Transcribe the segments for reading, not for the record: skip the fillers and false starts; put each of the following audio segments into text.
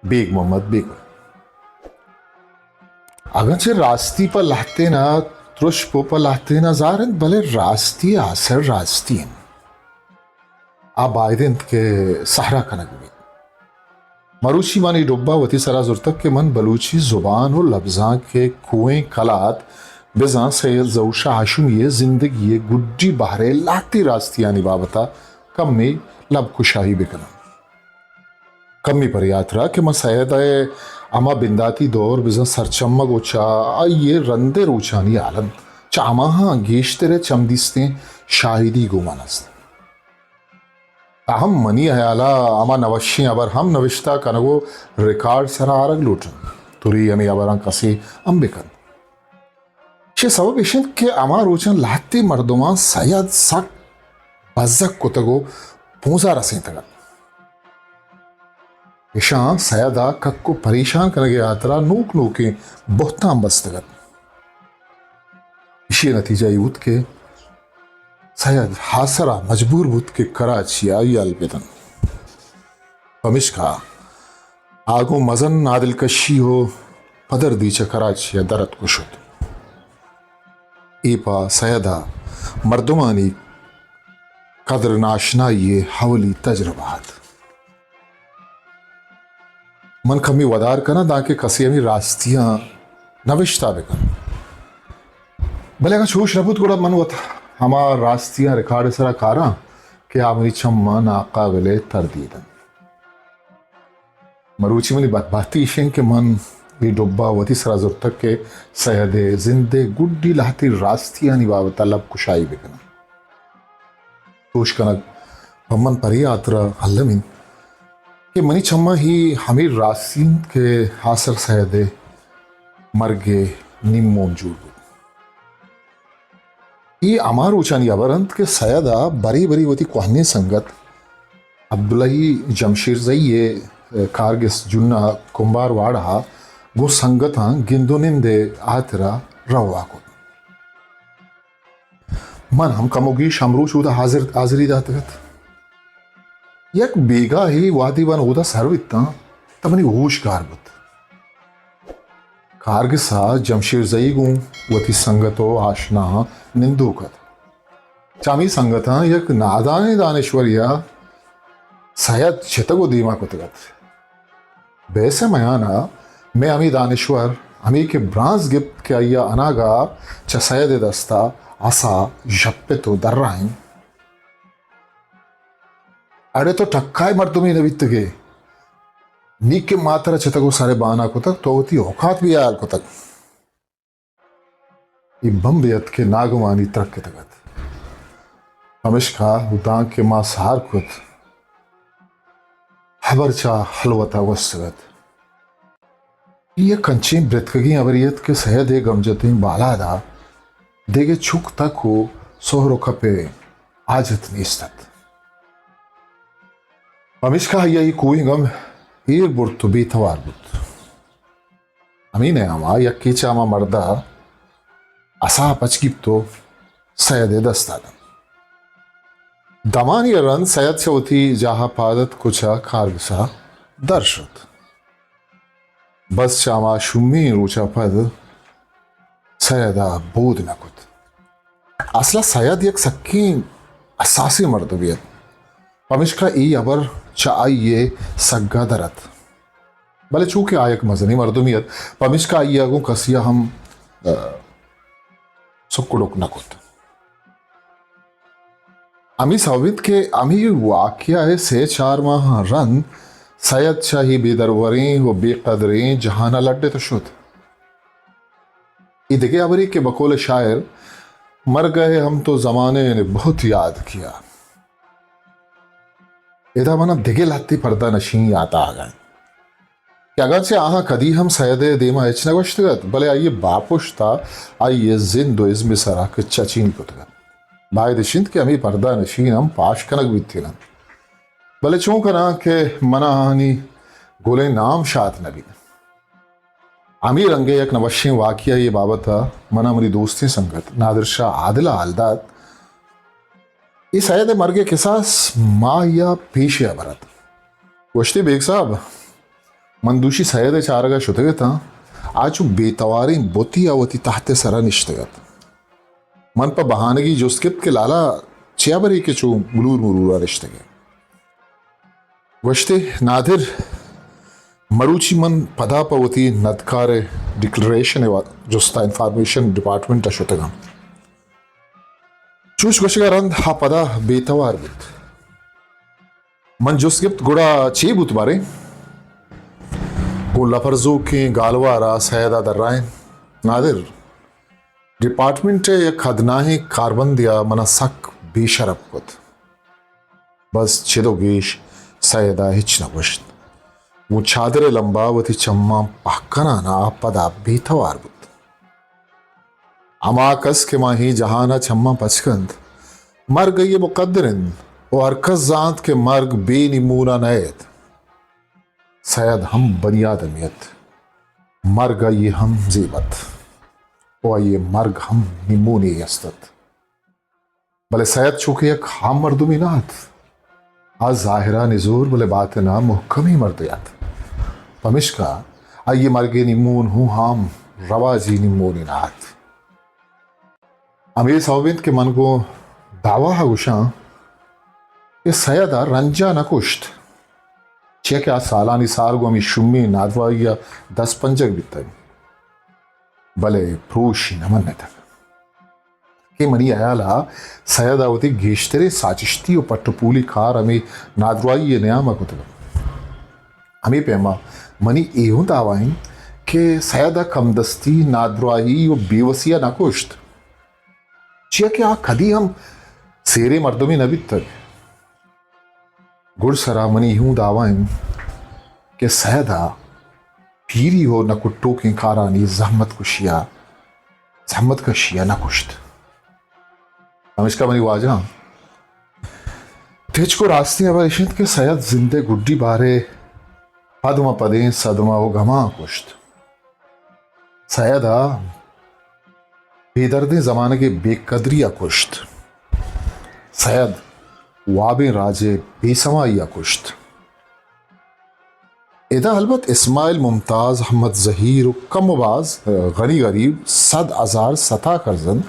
bag Mohammad bag अगरचे रास्ती पर lahte na trush popa lahte na zaren bale rasti asar rastiin आबायदें के सहरा कनक में मरूची मानी डुब्बा वती सरा जुर्तक के मन बलूची जुबान और लफ्जां के कुएं कलात बेजा सैल जौशा आशुम ये जिंदगी ये गुड्डी बहरे लाती रास्तियां निभावता कम में लब कुशाही बेकना कमी पर यात्रा के मसैद अमा बिंदाती दौर बिजा सरचम्मा गोचा ये रंदे रोचानी आलम चामा गेश्तरे चमदिस्ते शाहिदी गुमानस्त हम मनी हयाला अमा नवशी अबर हम नविश्ता कनगो रिकॉर्ड सरा आरग लूटन तुरी यमी अबरां कसी अंबिकन शे सबब इशिन के अमा रोचन लाती मर्दुमा सयद सक बजक कुतगो पूजा रसें तगन इशा सयदा कक्को परेशान करगे यात्रा नूक नूके बहुतां बस्तगन इशी नतीजा यूत के सयद हासरा मजबूर बुत के कराची आई अलबेदन पमिश्का आगो मजन नादिल कशी हो पदर दीचे कराची दरत कुशुद एपा सयदा मर्दुमानी कदर नाशना ये हवली तजरबात मन कमी वदार कना दाके कसियमी रास्तियां नविश्ता बेकन भले अगर छोश नबुत गुड़ा मन वता हमार रास्तियां रिकॉर्ड सरा कारा के आमरी चम्मा नाकाबिले तरदीदन मरूची मनी बाती इशें के मन भी डुब्बा वती सरा जुर्तक के सयदे जिंदे गुड्डी लाती रास्तियां निभावता लब कुशाई बेकना तोश कनक पम्मन परी आतरा हल्लमिन कि मनी चम्मा ही हमीर रास्तिन के हासर सयदे मर्गे निम्मोम जूड़ ये अमार ऊंचानी अबरंत के सयदा बरी बरी वती कोहने संगत अब्दुल्लाही जमशीर जइये कारगिस जुन्ना कुंबार वाड़ा गो संगत गिंदुनिंदे आतरा रवा को मन हम कमोगी शमरू चूदा हाजिर हाजिरी दातगत यक बेगा ही वादी बन होदा सर्वित्ता तमनी होश कारबत कारगिसा जमशीर जईगू वती संगतो आशना निंदूकत चामी संगता यक नादाने दानेश्वरिया सयद छितगो दीमा कुतगत बेसे मयाना मैं अमी दानेश्वर अमी के ब्रांस गिफ्ट के आया अनागा च सयद दस्ता आसा जप्पे तो दर्राइन अरे तो टक्काय मर्दुमी नवित्तगे नी के मात्रा छितगो सारे बाना कुतक तो होती औकात भी यार कुतक इब्बम बेयत के नागवानी तरक के तगत हमेशा उदां के मां सहार कुत हबरचा हलवता वस्तगत ये कंची ब्रतकगी अवरियत के सहदे गमजती बालादा देगे छुक तक हो सोहरो खपे आजत निस्तत हमेशा यही कोई गम हीर बुर्तु भी थवार बुत अमीने आमा यक्की चामा मर्दा असा पचकीप तो सयद दस्तादम दमानी रन सयद से होती जहा पादत कुछा खारगसा दर्शत बस चामा शुम्मी रोचा पद सयदा बोध नकुत असला सयद यक सक्की असासी मर्दबियत पमिश्का ई अबर चाइये सग्गा दरत भले चूंकि आयक मजनी मर्दुमियत पमिश्का आई आगो कसिया हम सुकुड़ुक नकुत अमी सवित के अमी वाक्या है से 4 माह रन सयद शाही बेदरवरी व बेकदरी जहाना लड्डे तो शुद्ध इधके अबरी के बकोल शायर मर गए हम तो जमाने ने बहुत याद किया इधा मना दिगे लाती पर्दा नशी आता आ गए कि अगर से आहा कदी हम सयदे देमा इचना गोश्तगत भले आइए बापुश्ता आइए जिंदो इज़्म सरा के चचीन कुतगत बाय दिशिंद के अमी पर्दा नशीन हम पाश कनक बीती ना भले चूं कना के मना हानी गोले नाम शात नबी अमी रंगे एक नवशी वाकिया ये बाबत मना मरी दोस्ती संगत नादिर शाह आदिला आलदात इस सयद मरगे किसास माँ या पेश अबरत गोश्ती बेग साहब मंदूशी सयद चारगा शुतगता आचु बेतवारी बोती आवती तहते सरा निश्तगत मन पर बहानगी जुस्कित के लाला चियाबरी के चू मुलूर मुरूरा रिश्तगे वश्ते नादिर मरूची मन पदा पवती नदकार डिक्लेरेशन जुस्ता इंफॉर्मेशन डिपार्टमेंट शुतगम चूश गशगा रंद हा पदा बेतवार बुत मन जुस्कित गुड़ा ची बुत बारे वो लफरजो के गालवारा सैदा दर्राइन नादिर डिपार्टमेंट या खदनाहे कार्बन दिया मना सक बेशरफ कुत बस छिदोगेश सैदा हिच नवश्त वो छादरे लंबावती चम्मा पहकना ना पदा बेतवार बुत अमाकस के माही जहाना चम्मा पचकंद मर गई मुकद्दरिन वो हरकस जात के मर्ग बेनिमूना नयत सैद हम बनियादमियत मर गई हम जीबत और ये मर्ग हम निमूनी यस्तत भले सैद चूके एक हम मर्दुमी नाथ आज जाहिरा निजूर भले बात ना मुहकम ही मर्दियात पमिश्का आइए मर्गे निमून हूँ हम रवाजी निमूनी नाथ अमीर सौबिंद के मन को दावा है उषा ये सैदा रंजा नकुश्त छे क्या सालानी साल को अमी शुम्मी नादवा या 10 पंजक बिता भले प्रूशी नमन ने तक के मनी आयाला सैदावती गेश्तरे साचिश्ती और पट्टपूली खार अमी नादवाई ये नयामा को तक अमी पेमा मनी एहूं दावाइन के सैदा कमदस्ती नादवाई और बेवसिया नकुश्त चिया क्या कदी हम सेरे मर्दमी नबी तक गुड़ सरामनी यूं दावाइन के सैदा पीरी हो न कुट्टो के कारानी जहमत कशिया न कुश्त हम इसका मनी वाजा तेज को रास्ते अवैशित के सैद जिंदे गुड्डी बारे पदमा पदे सदमा हो गमा कुश्त सैदा बेदर्दे जमाने के बेकदरिया कुश्त सैद वाबे राजे बेसमाइया कुश्त इदा अलबत इस्माइल मुमताज अहमद जहीर कमबाज गनी गरीब सद अजार सता करजन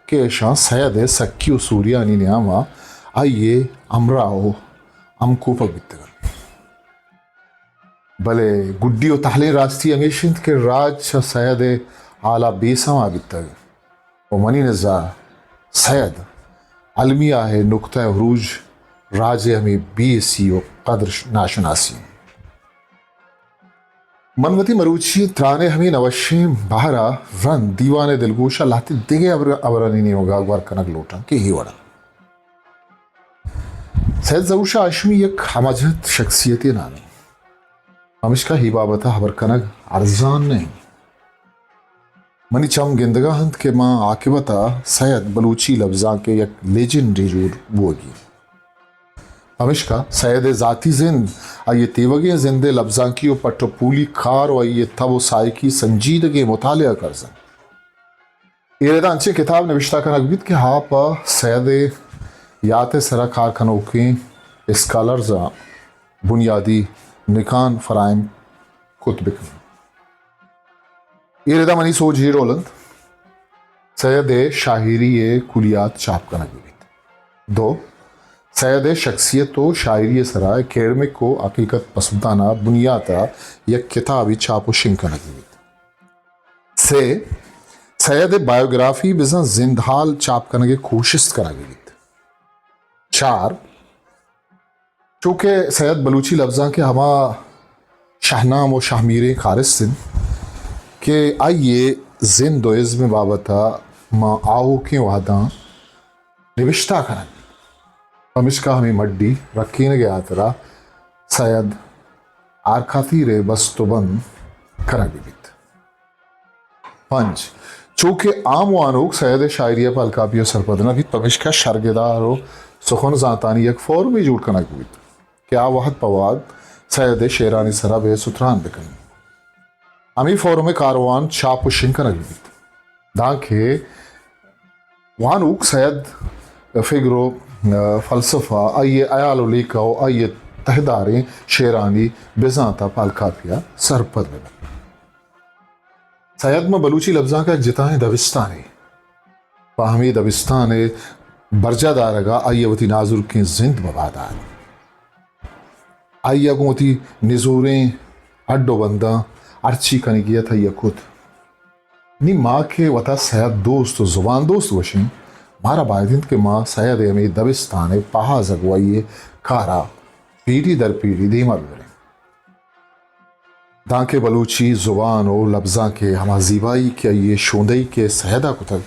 के शाह सैद सक्की सूरियानी न्यामा आइए अमराओ अमको पवित्र भले गुड्डी और तहले रास्ती अमेशिंद के राज सैद आला बेसमा बितर और मनी नजा सैद अलमिया है नुक्ता उरूज राज हमें बीसी और कद्र नाशनासी मनवती मरूची त्राने हमें नवशे बहरा रन दीवाने दिलगोशा लाते दिगे अबरानी नहीं होगा अकबर कनक लोटा के ही वड़ा सैद जऊशा आशमी एक हमजत शख्सियत नानी हमिश का ही बाबता हबर कनक अरजान नहीं मनी चम गिंदगा हंत के माँ आकिबता सैयद बलूची लफ्जा के एक लेजेंडरी जूर बोगी हमिशका सैयद जाती जिंद आइए तेवगे जिंदे लफ्जा की पट्टपूली खार और आइए तब साय की संजीदगी मुतालिया करजन इरेदा अंचे किताब नविश्ता का नकबित के हाँ पा सैयद याते सरा कारखानों के स्कॉलर्स बुनियादी निकान फराइम कुतबिक इरेदा मनी सोच ही रोलंद सैयद शाहिरी कुलियात चाप का नकबित दो सैयद शख्सियत तो शायरी सरा अकेडमिक को हकीकत पसंदाना बुनियादा यक किताबी छापो शिंका नकबित से सैयद बायोग्राफी बिजन जिंदहाल छाप करने की कोशिश करागीत चार चूँकि सैयद बलूची लफ्जा के हमा शाहनाम व शाहमीर खारिस्तिन के आइए जिंदोइज में बाबता माँ आओ के वादा निविश्ता करन हमिशका हमें मड्डी रखी ने गया तरा सैयद आरखाती रे बस तो बंद करा बीत पंच चूँकि आम वानोक सैयद शायरिया पर अलकाबियो सरपदना भी पमिशका शर्गेदार हो सुखन जातानी एक फौर में जुड़ कनक बीत क्या वहद पवाद सैयद शेरानी सरा बे सुतरान बिकन अमी फौर में कारवान छाप शिंकन बीत दाखे वानूक सैयद फिगरो फलसफा आइए अयाल लिखो आइए तहदारें शेरानी बेजाता पालकाफिया सरपद में सैयद में बलूची लफ्जा का एक जिताएं दबिस्तानी पाहमी दबिस्तान बरजादारगा आयवती नाजुर की जिंद बबादार आयगोती निजूरें अड्डो बंदा अर्ची कनिगिया था यकुत नी माँ के वता सैयद दोस्त जुबान दोस्त वशिं मारा बायदिन के माँ सैयद में दबिस्तान पहा जगवाइए कारा पीढ़ी दर पीढ़ी धीमा बिवरें दांके बलूची जुबान और लफ्जा के हमा जीबाई के ये शोंदई के सैदा को तक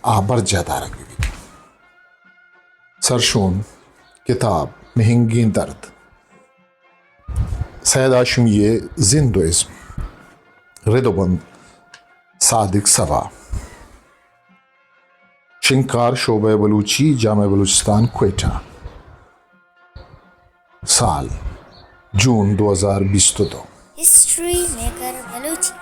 आबर जादा रखी सरशोन किताब महंगी दर्द सैयद आशम ये जिंदोइज्म रिदोबंद सादिक सभा शिंकार शोबे बलूची जामे बलूचिस्तान क्वेटा साल जून 2022 हिस्ट्री मेकर बलूची